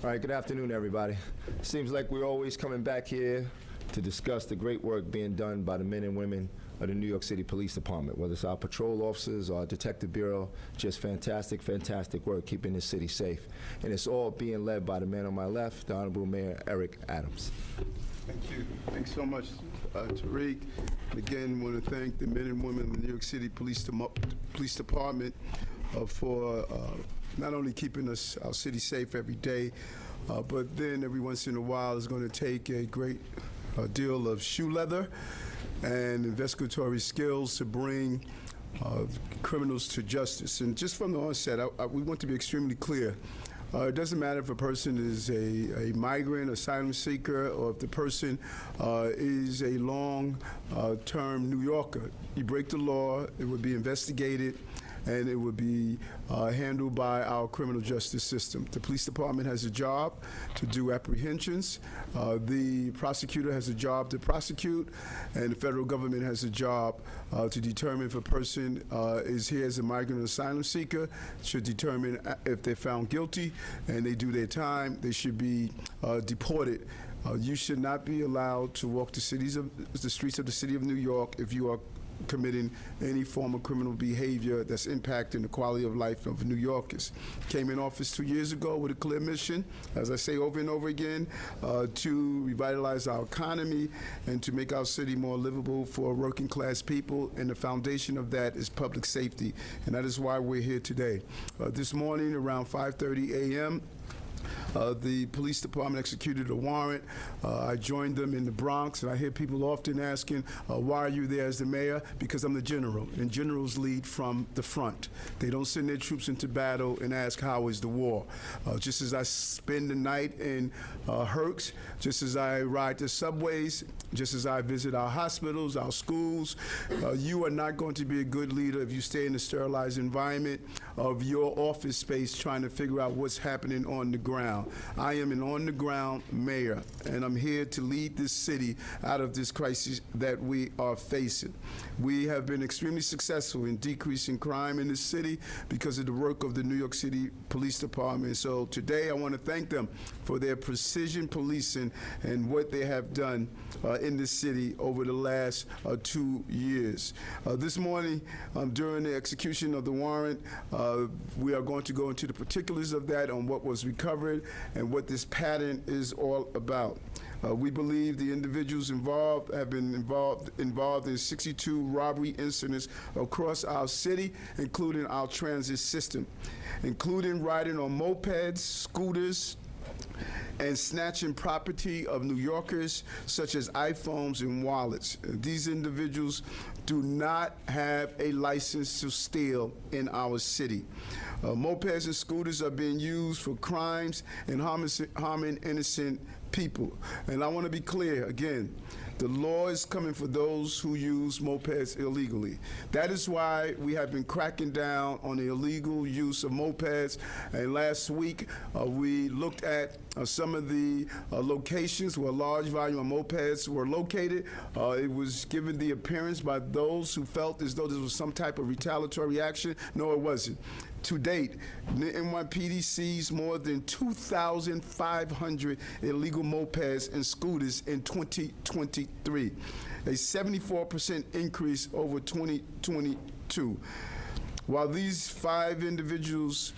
All right, good afternoon, everybody. Seems like we're always coming back here to discuss the great work being done by the men and women of the New York City Police Department, whether it's our patrol officers or our detective bureau. Just fantastic, fantastic work keeping this city safe. And it's all being led by the man on my left, the Honorable Mayor Eric Adams. Thank you. Thanks so much, Tariq. Again, want to thank the men and women of the New York City Police Department for not only keeping our city safe every day, but then every once in a while is going to take a great deal of shoe leather and investigatory skills to bring criminals to justice. And just from the onset, we want to be extremely clear. It doesn't matter if a person is a migrant, asylum seeker, or if the person is a long-term New Yorker. You break the law, it would be investigated, and it would be handled by our criminal justice system. The police department has a job to do apprehensions. The prosecutor has a job to prosecute, and the federal government has a job to determine if a person is here as a migrant or asylum seeker, should determine if they're found guilty and they do their time, they should be deported. You should not be allowed to walk the streets of the city of New York if you are committing any form of criminal behavior that's impacting the quality of life of New Yorkers. Came in office 2 years ago with a clear mission, as I say over and over again, to revitalize our economy and to make our city more livable for working class people, and the foundation of that is public safety, and that is why we're here today. This morning around 5:30 a.m., the police department executed a warrant. I joined them in the Bronx, and I hear people often asking, why are you there as the mayor? Because I'm the general, and generals lead from the front. They don't send their troops into battle and ask, how is the war? Just as I spend the night in Herx, just as I ride the subways, just as I visit our hospitals, our schools, you are not going to be a good leader if you stay in a sterilized environment of your office space trying to figure out what's happening on the ground. I am an on-the-ground mayor, and I'm here to lead this city out of this crisis that we are facing. We have been extremely successful in decreasing crime in this city because of the work of the New York City Police Department. So today I want to thank them for their precision policing and what they have done in this city over the last 2 years. This morning, during the execution of the warrant, we are going to go into the particulars of that, on what was recovered and what this pattern is all about. We believe the individuals involved have been involved in 62 robbery incidents across our city, including our transit system, including riding on mopeds, scooters, and snatching property of New Yorkers, such as iPhones and wallets. These individuals do not have a license to steal in our city. Mopeds and scooters are being used for crimes and harming innocent people. And I want to be clear again, the law is coming for those who use mopeds illegally. That is why we have been cracking down on the illegal use of mopeds. And last week, we looked at some of the locations where a large volume of mopeds were located. It was given the appearance by those who felt as though this was some type of retaliatory action. No, it wasn't. To date, the NYPD seized more than 2,500 illegal mopeds and scooters in 2023, a 74% increase over 2022. While these 5 individuals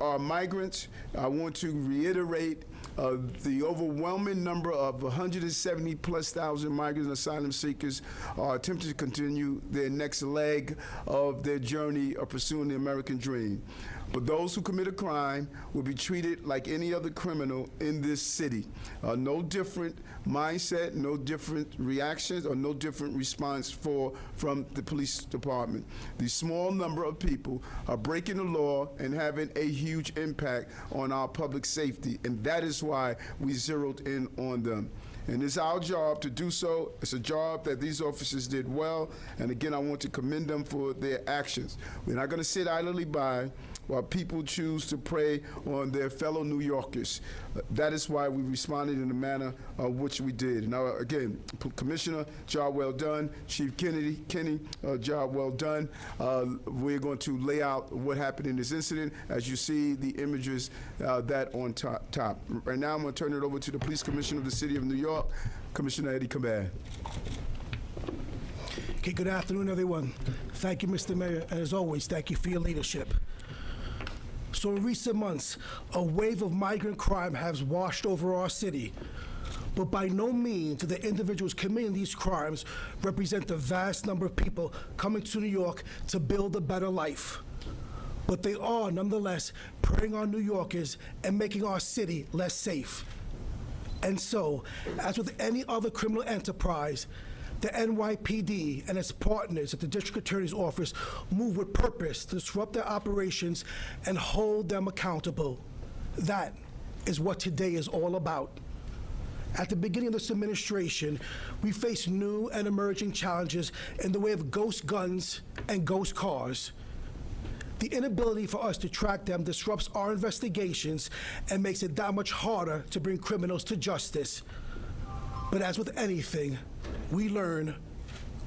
are migrants, I want to reiterate the overwhelming number of 170,000+ migrants and asylum seekers are attempting to continue their next leg of their journey of pursuing the American dream. But those who commit a crime will be treated like any other criminal in this city. No different mindset, no different reactions, or no different response from the police department. The small number of people are breaking the law and having a huge impact on our public safety, and that is why we zeroed in on them. And it's our job to do so. It's a job that these officers did well, and again, I want to commend them for their actions. We're not going to sit idly by while people choose to prey on their fellow New Yorkers. That is why we responded in the manner which we did. Now, again, Commissioner, job well done. Chief Kenny, job well done. We're going to lay out what happened in this incident as you see the images that on top. Right now, I'm going to turn it over to the Police Commissioner of the City of New York, Commissioner Eddie Cabad. Okay, good afternoon, everyone. Thank you, Mr. Mayor, and as always, thank you for your leadership. So in recent months, a wave of migrant crime has washed over our city. But by no means do the individuals committing these crimes represent the vast number of people coming to New York to build a better life. But they are, nonetheless, preying on New Yorkers and making our city less safe. And so, as with any other criminal enterprise, the NYPD and its partners at the District Attorney's Office move with purpose to disrupt their operations and hold them accountable. That is what today is all about. At the beginning of this administration, we face new and emerging challenges in the way of ghost guns and ghost cars. The inability for us to track them disrupts our investigations and makes it that much harder to bring criminals to justice. But as with anything, we learn,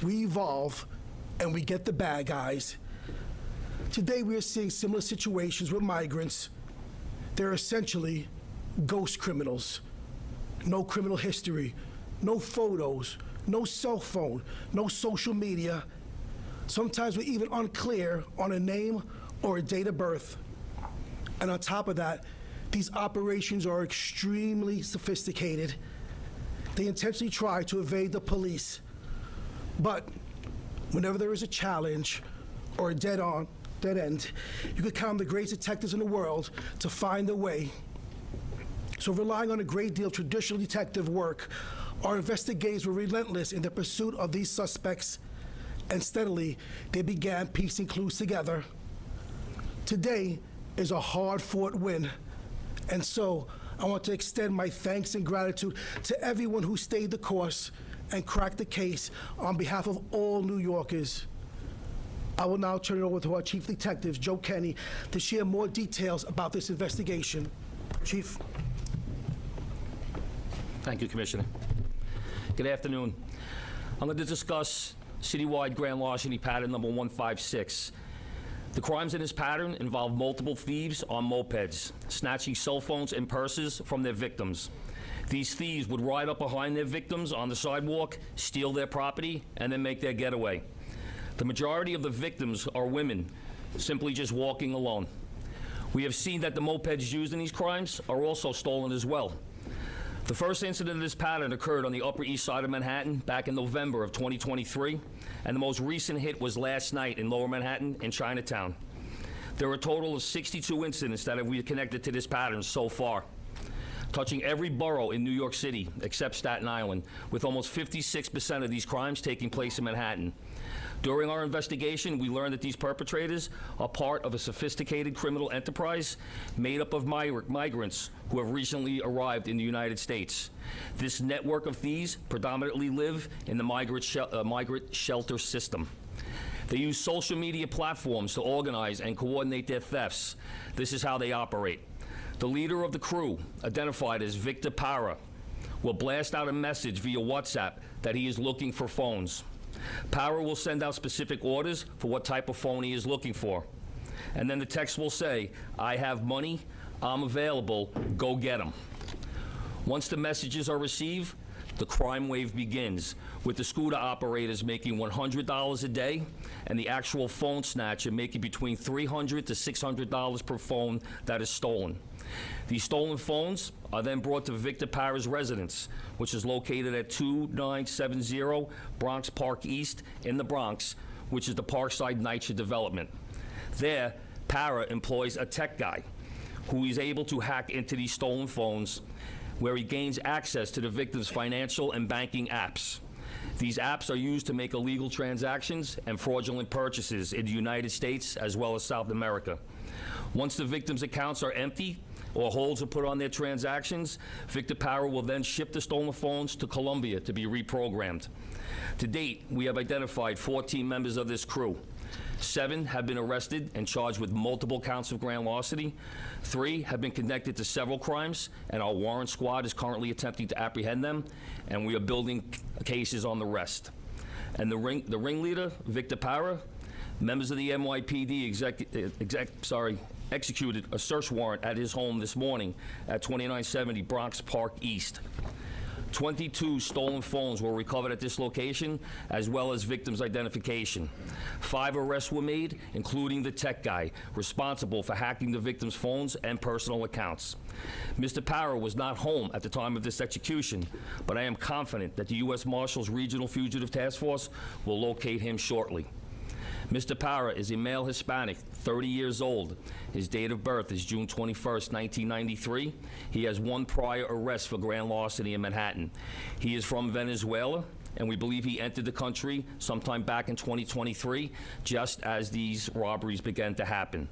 we evolve, and we get the bad guys. Today we are seeing similar situations with migrants. They're essentially ghost criminals. No criminal history, no photos, no cell phone, no social media. Sometimes we're even unclear on a name or a date of birth. And on top of that, these operations are extremely sophisticated. They intentionally try to evade the police. But whenever there is a challenge or a dead end, you could count on the greatest detectives in the world to find a way. So relying on a great deal of traditional detective work, our investigators were relentless in their pursuit of these suspects, and steadily they began piecing clues together. Today is a hard-fought win, and so I want to extend my thanks and gratitude to everyone who stayed the course and cracked the case on behalf of all New Yorkers. I will now turn it over to our Chief Detective, Joe Kenny, to share more details about this investigation. Chief. Thank you, Commissioner. Good afternoon. I'm going to discuss citywide grand larceny pattern number 156. The crimes in this pattern involve multiple thieves on mopeds, snatching cell phones and purses from their victims. These thieves would ride up behind their victims on the sidewalk, steal their property, and then make their getaway. The majority of the victims are women, simply just walking alone. We have seen that the mopeds used in these crimes are also stolen as well. The first incident of this pattern occurred on the Upper East Side of Manhattan back in November of 2023, and the most recent hit was last night in Lower Manhattan in Chinatown. There are a total of 62 incidents that have been connected to this pattern so far, touching every borough in New York City except Staten Island, with almost 56% of these crimes taking place in Manhattan. During our investigation, we learned that these perpetrators are part of a sophisticated criminal enterprise made up of migrants who have recently arrived in the United States. This network of thieves predominantly live in the migrant shelter system. They use social media platforms to organize and coordinate their thefts. This is how they operate. The leader of the crew, identified as Victor Para, will blast out a message via WhatsApp that he is looking for phones. Power will send out specific orders for what type of phone he is looking for. And then the text will say, "I have money, I'm available, go get them." Once the messages are received, the crime wave begins, with the scooter operators making $100 a day and the actual phone snatcher making between $300 to $600 per phone that is stolen. These stolen phones are then brought to Victor Para's residence, which is located at 2970 Bronx Park East in the Bronx, which is the Parkside NYCHA development. There, Para employs a tech guy who is able to hack into these stolen phones, where he gains access to the victim's financial and banking apps. These apps are used to make illegal transactions and fraudulent purchases in the United States as well as South America. Once the victim's accounts are empty or holds are put on their transactions, Victor Para will then ship the stolen phones to Colombia to be reprogrammed. To date, we have identified 14 members of this crew. 7 have been arrested and charged with multiple counts of grand larceny. 3 have been connected to several crimes, and our warrant squad is currently attempting to apprehend them, and we are building cases on the rest. And the ringleader, Victor Para, members of the NYPD executed a search warrant at his home this morning at 2970 Bronx Park East. 22 stolen phones were recovered at this location, as well as victims' identification. 5 arrests were made, including the tech guy responsible for hacking the victims' phones and personal accounts. Mr. Para was not home at the time of this execution, but I am confident that the U.S. Marshals Regional Fugitive Task Force will locate him shortly. Mr. Para is a male Hispanic, 30 years old. His date of birth is June 21st, 1993. He has 1 prior arrest for grand larceny in Manhattan. He is from Venezuela, and we believe he entered the country sometime back in 2023, just as these robberies began to happen.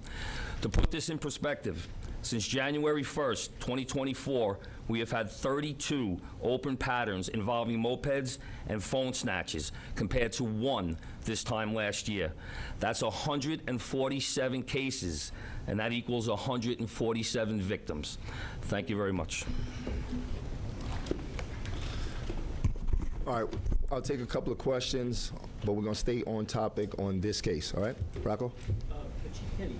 To put this in perspective, Since January 1st, 2024, we have had 32 open patterns involving mopeds and phone snatches, compared to 1 this time last year. That's 147 cases, and that equals 147 victims. Thank you very much. All right, I'll take a couple of questions, but we're going to stay on topic on this case, all right? Rocco? Chief Kenny,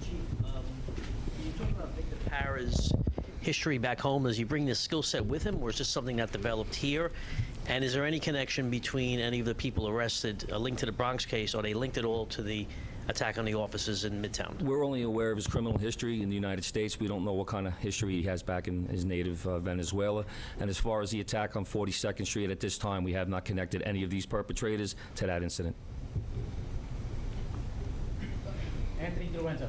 you talk about Victor Parra's history back home. Does he bring this skill set with him, or is this something that developed here? And is there any connection between any of the people arrested linked to the Bronx case? Are they linked at all to the attack on the offices in Midtown? We're only aware of his criminal history in the United States. We don't know what kind of history he has back in his native Venezuela. And as far as the attack on 42nd Street, at this time, we have not connected any of these perpetrators to that incident. Anthony DiLorenzo.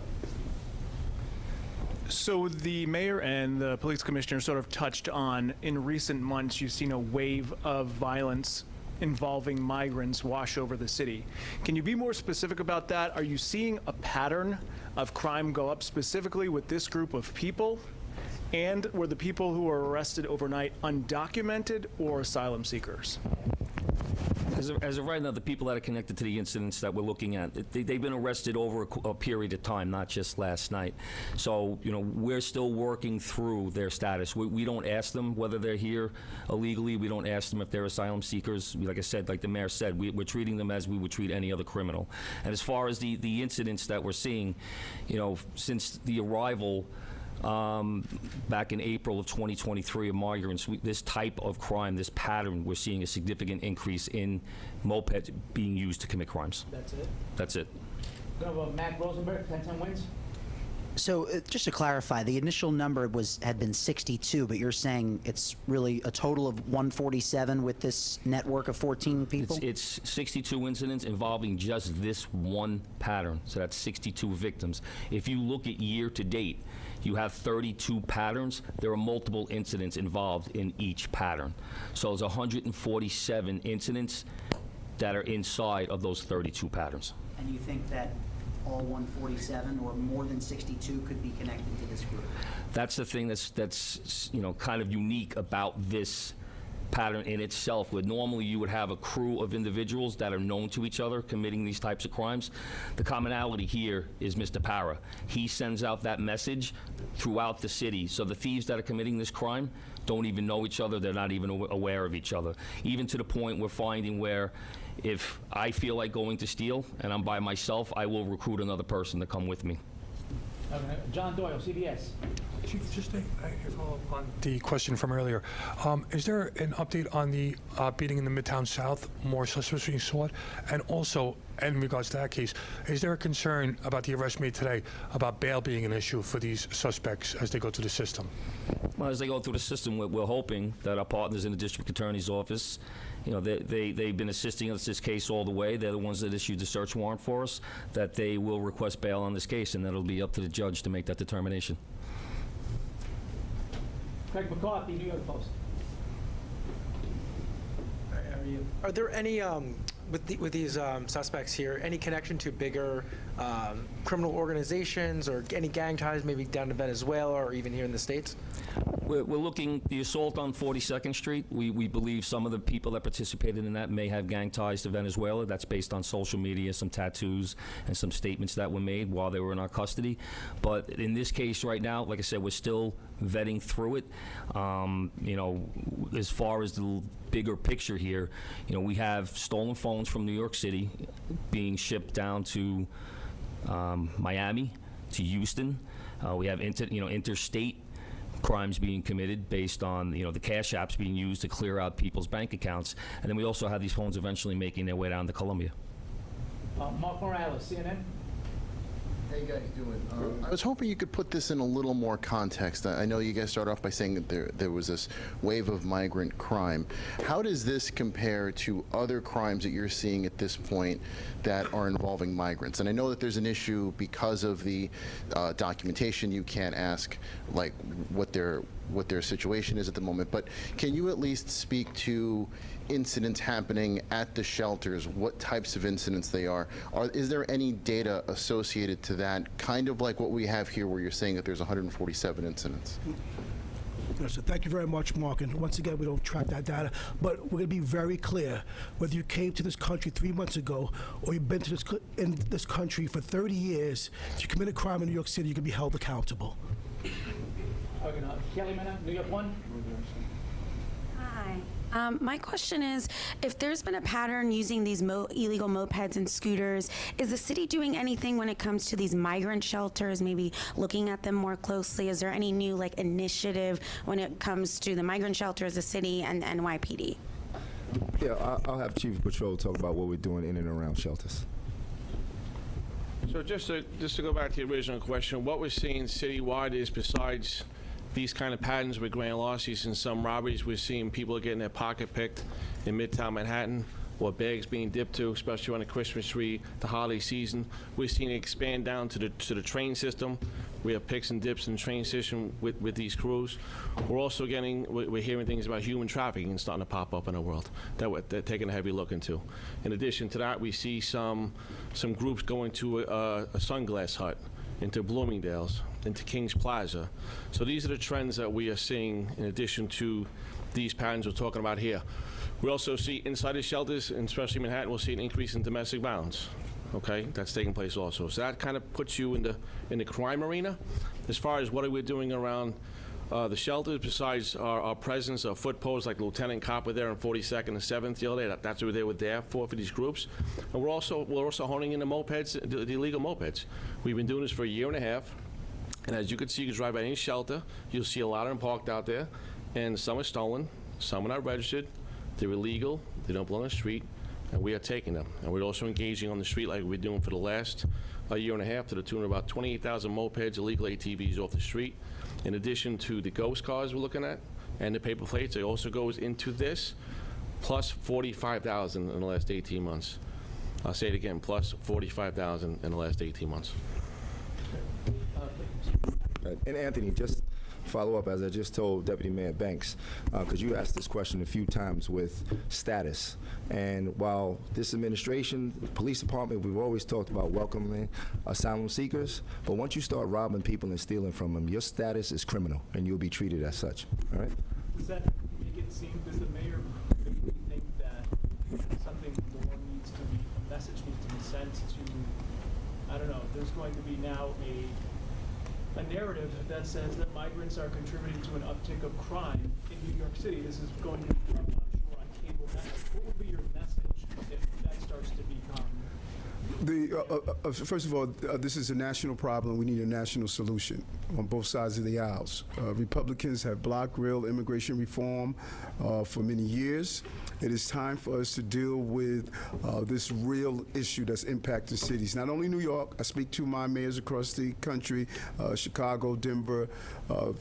So the mayor and the police commissioner sort of touched on, in recent months, you've seen a wave of violence involving migrants wash over the city. Can you be more specific about that? Are you seeing a pattern of crime go up specifically with this group of people? And were the people who were arrested overnight undocumented or asylum seekers? As of right now, the people that are connected to the incidents that we're looking at, they've been arrested over a period of time, not just last night. So, you know, we're still working through their status. We don't ask them whether they're here illegally. We don't ask them if they're asylum seekers. Like I said, like the mayor said, we're treating them as we would treat any other criminal. And as far as the incidents that we're seeing, you know, since the arrival back in April of 2023 of migrants, this type of crime, this pattern, we're seeing a significant increase in mopeds being used to commit crimes. That's it. That's it. We have Matt Rosenberg, 1010 wins. So just to clarify, the initial number had been 62, but you're saying it's really a total of 147 with this network of 14 people? It's 62 incidents involving just this one pattern, so that's 62 victims. If you look at year to date, you have 32 patterns. There are multiple incidents involved in each pattern. So there's 147 incidents that are inside of those 32 patterns. And you think that all 147 or more than 62 could be connected to this group? That's the thing that's you know, kind of unique about this pattern in itself, where normally you would have a crew of individuals that are known to each other committing these types of crimes. The commonality here is Mr. Parra. He sends out that message throughout the city, so the thieves that are committing this crime don't even know each other. They're not even aware of each other, even to the point we're finding where if I feel like going to steal and I'm by myself, I will recruit another person to come with me. John Doyle, CBS. Chief, just a follow-up on the question from earlier. Is there an update on the beating in the Midtown South? More suspects being sought? And also, in regards to that case, is there a concern about the arrest made today about bail being an issue for these suspects as they go through the system? Well, as they go through the system, we're hoping that our partners in the district attorney's office, you know, they've been assisting us this case all the way. They're the ones that issued the search warrant for us, that they will request bail on this case, and that'll be up to the judge to make that determination. Craig McCarthy, New York Post. Are there any, with these suspects here, any connection to bigger criminal organizations or any gang ties, maybe down to Venezuela or even here in the States? We're looking, the assault on 42nd Street, we believe some of the people that participated in that may have gang ties to Venezuela. That's based on social media, some tattoos, and some statements that were made while they were in our custody. But in this case right now, like I said, we're still vetting through it. You know, as far as the bigger picture here, you know, we have stolen phones from New York City being shipped down to Miami, to Houston. We have interstate crimes being committed based on, you know, the cash apps being used to clear out people's bank accounts. And then we also have these phones eventually making their way down to Colombia. Mark Morales, CNN. How you guys doing? I was hoping you could put this in a little more context. I know you guys start off by saying that there was this wave of migrant crime. How does this compare to other crimes that you're seeing at this point that are involving migrants? And I know that there's an issue because of the documentation. You can't ask like what their what their situation is at the moment, but can you at least speak to incidents happening at the shelters, what types of incidents they are? Is there any data associated to that, kind of like what we have here where you're saying that there's 147 incidents? Yes, sir. Thank you very much, Mark. And once again, we don't track that data, but we're going to be very clear. Whether you came to this country 3 months ago or you've been to in this country for 30 years, if you commit a crime in New York City, you can be held accountable. Okay, now, Kelly Mena, New York 1. Hi. My question is, if there's been a pattern using these illegal mopeds and scooters, is the city doing anything when it comes to these migrant shelters, maybe looking at them more closely? Is there any new initiative when it comes to the migrant shelters, the city, and the NYPD? Yeah, I'll have Chief of Patrol talk about what we're doing in and around shelters. So just to go back to the original question, what we're seeing citywide is, besides these kind of patterns with grand larcenies and some robberies, we're seeing people getting their pocket picked in Midtown Manhattan, or bags being dipped to, especially on the Christmas tree, the holiday season. We're seeing it expand down to the train system. We have picks and dips in the train system with these crews. We're also we're hearing things about human trafficking starting to pop up in the world that they're taking a heavy look into. In addition to that, we see some groups going to a sunglass hut, into Bloomingdale's, into Kings Plaza. So these are the trends that we are seeing in addition to these patterns we're talking about here. We also see inside the shelters, and especially Manhattan, we'll see an increase in domestic violence. Okay, that's taking place also. So that kind of puts you in the crime arena. As far as what are we doing around the shelters, besides our presence of foot posts like Lieutenant Cop were there on 42nd and 7th the other day. That's what they were there for these groups. And we're also honing in the mopeds, the illegal mopeds. We've been doing this for a year and a half. And as you can see, you can drive by any shelter, you'll see a lot of them parked out there. And some are stolen, some are not registered, they're illegal, they don't belong on the street, and we are taking them. And we're also engaging on the street like we've been doing for the last year and a half, to the tune of about 28,000 mopeds, illegal ATVs off the street. In addition to the ghost cars we're looking at and the paper plates, it also goes into this, plus 45,000 in the last 18 months. I'll say it again, plus 45,000 in the last 18 months. And Anthony, just follow up, as I just told Deputy Mayor Banks, because you asked this question a few times with status. And while this administration, the police department, we've always talked about welcoming asylum seekers, but once you start robbing people and stealing from them, your status is criminal, and you'll be treated as such. All right? Does that make it seem, does the mayor really think that something more needs to be, a message needs to be sent to, I don't know, there's going to be now a narrative that says that migrants are contributing to an uptick of crime in New York City. This is going to be from, I'm sure, on cable networks. What would be your message if that starts to become? First of all, this is a national problem. We need a national solution on both sides of the aisles. Republicans have blocked real immigration reform for many years. It is time for us to deal with this real issue that's impacting cities. Not only New York, I speak to my mayors across the country, Chicago, Denver,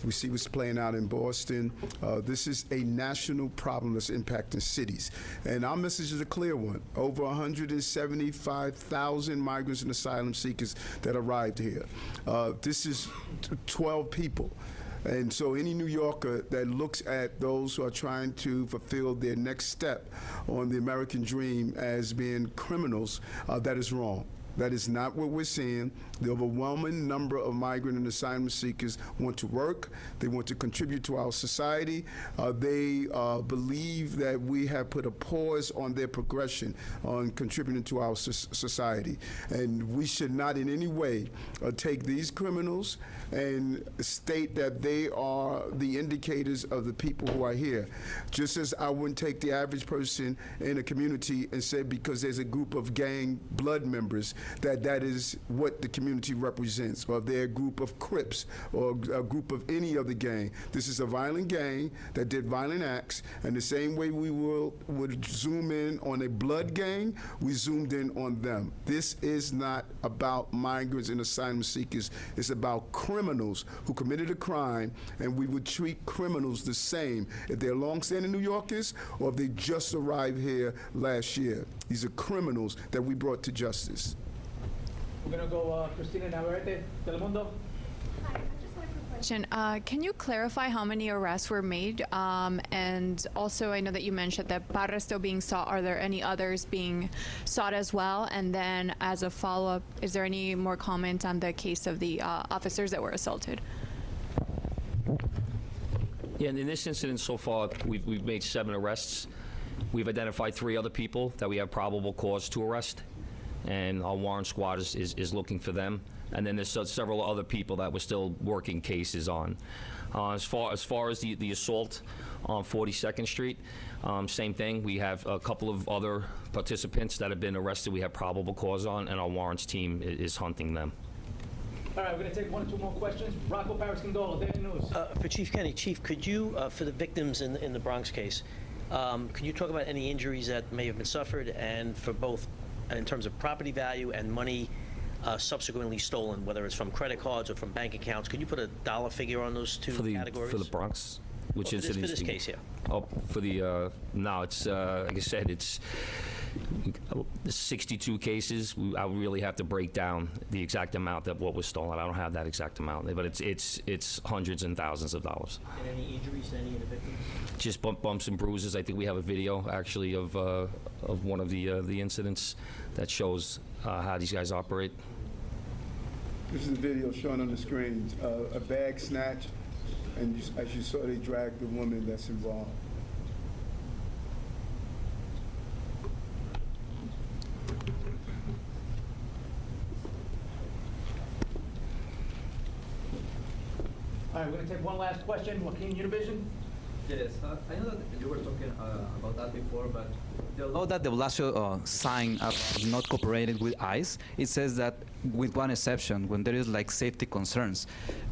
we see what's playing out in Boston. This is a national problem that's impacting cities. And our message is a clear one. Over 175,000 migrants and asylum seekers that arrived here. This is 12 people. And so any New Yorker that looks at those who are trying to fulfill their next step on the American dream as being criminals, that is wrong. That is not what we're seeing. The overwhelming number of migrant and asylum seekers want to work. They want to contribute to our society. They believe that we have put a pause on their progression on contributing to our society. And we should not in any way take these criminals and state that they are the indicators of the people who are here. Just as I wouldn't take the average person in a community and say because there's a group of gang blood members that is what the community represents, or they're a group of Crips or a group of any other gang. This is a violent gang that did violent acts, and the same way we would zoom in on a blood gang, we zoomed in on them. This is not about migrants and asylum seekers. It's about criminals who committed a crime, and we would treat criminals the same if they're long-standing New Yorkers or if they just arrived here last year. These are criminals that we brought to justice. We're going to go Cristina Navarrete, Telemundo. Hi, I just want a quick question. Can you clarify how many arrests were made? And also, I know that you mentioned that Parra is still being sought. Are there any others being sought as well? And then, as a follow-up, is there any more comment on the case of the officers that were assaulted? Yeah, in this incident so far, we've made 7 arrests. We've identified 3 other people that we have probable cause to arrest, and our warrant squad is looking for them. And then there's several other people that we're still working cases on. As far as the assault on 42nd Street, same thing. We have a couple of other participants that have been arrested. We have probable cause on, and our warrants team is hunting them. All right, we're going to take 1 or 2 more questions. Rocco Paris-Condola, Daily News. For Chief Kenny, Chief, could you, for the victims in the Bronx case, could you talk about any injuries that may have been suffered, and for both in terms of property value and money subsequently stolen, whether it's from credit cards or from bank accounts? Could you put a dollar figure on those 2 categories? For the Bronx? Which is for this case, yeah. Oh, for the, no, it's, like I said, it's 62 cases. I would really have to break down the exact amount of what was stolen. I don't have that exact amount, but it's hundreds and thousands of dollars. And any injuries to any of the victims? Just bumps and bruises. I think we have a video, actually, of one of the incidents that shows how these guys operate. This is a video shown on the screen, a bag snatch, and as you saw, they dragged the woman that's involved. All right, we're going to take 1 last question. Joaquin, Univision. Yes, I know that you were talking about that before, but the law that de Blasio signed about not cooperating with ICE, it says that with one exception, when there is like safety concerns.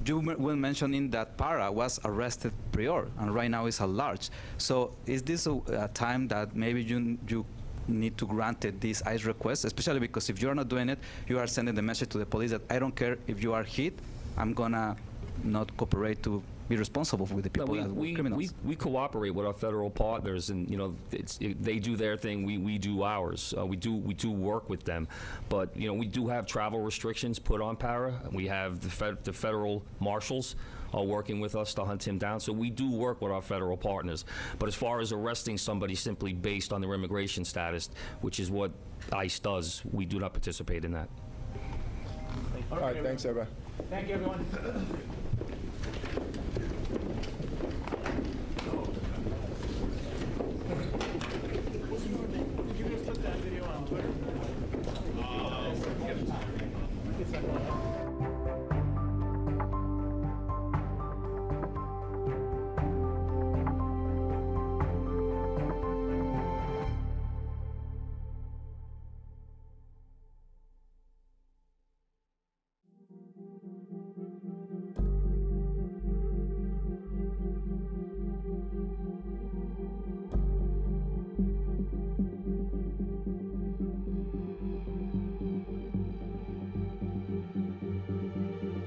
You were mentioning that Parra was arrested prior, and right now is at large. So is this a time that maybe you need to grant this ICE request, especially because if you're not doing it, you are sending the message to the police that I don't care if you are hit, I'm gonna not cooperate to be responsible with the people that were criminals. We cooperate with our federal partners, and they do their thing, we do ours. We do work with them, but we do have travel restrictions put on Parra. We have the federal marshals are working with us to hunt him down, so we do work with our federal partners. But as far as arresting somebody simply based on their immigration status, which is what ICE does, we do not participate in that. All right, thanks, everybody. Thank you, everyone. You guys took that video on Twitter.